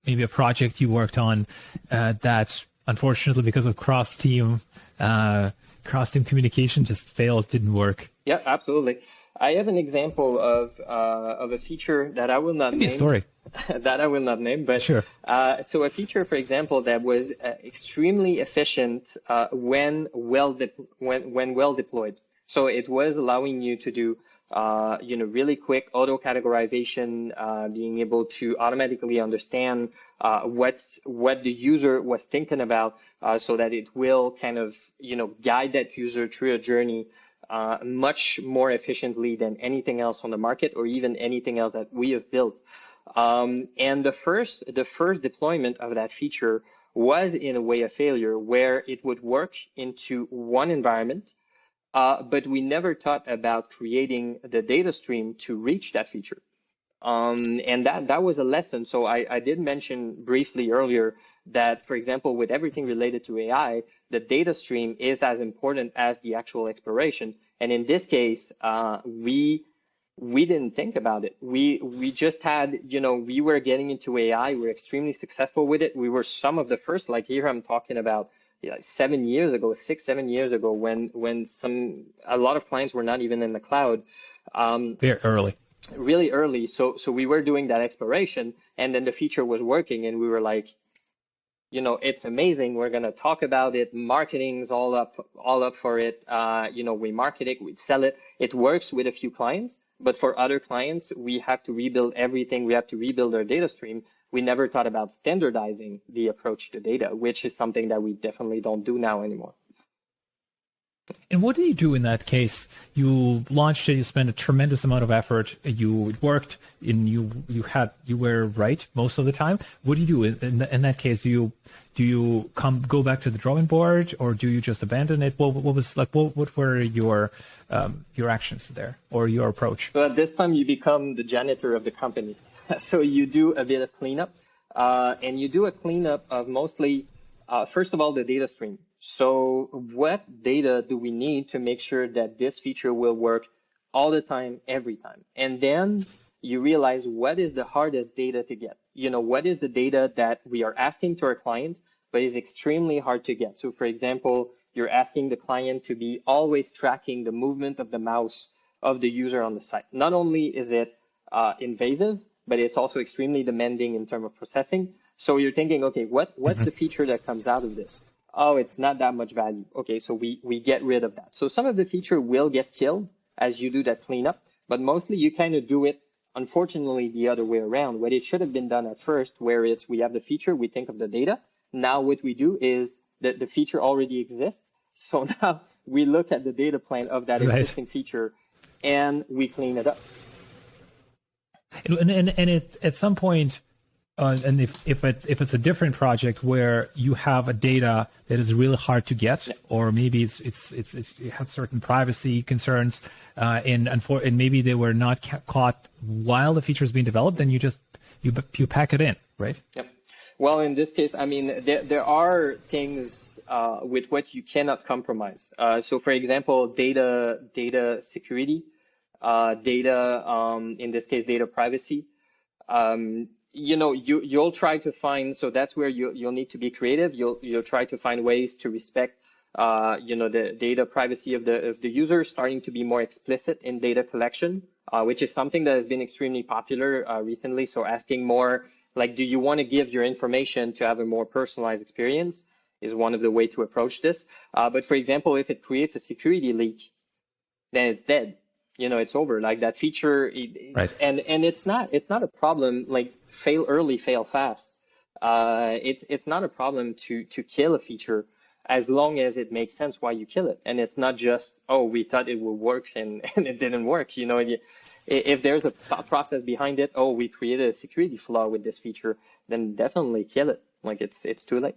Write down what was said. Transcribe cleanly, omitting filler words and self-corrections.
maybe a project you worked on that unfortunately because of cross-team communication just failed, didn't work? Yeah, absolutely. I have an example of a feature that I will not Give me name. a story. That I will not name, but sure. So a feature, for example, that was extremely efficient when well deployed. So it was allowing you to do really quick auto categorization, being able to automatically understand what the user was thinking about, so that it will kind of guide that user through a journey much more efficiently than anything else on the market or even anything else that we have built. And the first deployment of that feature was in a way a failure, where it would work into one environment, but we never thought about creating the data stream to reach that feature. And that was a lesson. So I did mention briefly earlier that, for example, with everything related to AI, the data stream is as important as the actual exploration. And in this case, we didn't think about it. We just had, we were getting into AI. We were extremely successful with it. We were some of the first, like here I'm talking about 7 years ago, 7 years ago, when a lot of clients were not even in the cloud. Very early. Really early. So we were doing that exploration, and then the feature was working, and we were like, it's amazing. We're going to talk about it. Marketing's all up for it. We market it, we sell it. It works with a few clients, but for other clients, we have to rebuild everything. We have to rebuild our data stream. We never thought about standardizing the approach to data, which is something that we definitely don't do now anymore. And what do you do in that case? You launched it, you spent a tremendous amount of effort, it worked, and you were right most of the time. What do you do in that case? Do you go back to the drawing board, or do you just abandon it? What were your actions there, or your approach? So at this time, you become the janitor of the company. So you do a bit of cleanup, and you do a cleanup of mostly, first of all, the data stream. So what data do we need to make sure that this feature will work all the time, every time? And then you realize what is the hardest data to get. What is the data that we are asking to our client, but is extremely hard to get. So for example, you're asking the client to be always tracking the movement of the mouse of the user on the site. Not only is it invasive, but it's also extremely demanding in terms of processing. So you're thinking, okay, what's the feature that comes out of this? Oh, it's not that much value. Okay, so we get rid of that. So some of the feature will get killed as you do that cleanup, but mostly you kind of do it, unfortunately, the other way around, what it should have been done at first, where we have the feature, we think of the data. Now what we do is that the feature already exists. So now we look at the data plan of that existing feature and we clean it up. And at some point, and if it's a different project where you have a data that is really hard to get, or maybe it has certain privacy concerns, and maybe they were not caught while the feature is being developed, then you pack it in, right? Yep. Well, in this case, I mean, there are things with what you cannot compromise. So, for example, data security, in this case, data privacy. You'll try to find, so that's where you'll need to be creative. You'll try to find ways to respect, the data privacy of the user, starting to be more explicit in data collection, which is something that has been extremely popular recently. So asking more, like, do you want to give your information to have a more personalized experience is one of the ways to approach this. But for example, if it creates a security leak, then it's dead. It's over. Like that feature, right. And it's not a problem. Like fail early, fail fast. It's not a problem to kill a feature as long as it makes sense why you kill it. And it's not just, oh, we thought it would work and it didn't work. If there's a thought process behind it, oh, we created a security flaw with this feature, then definitely kill it. Like it's too late.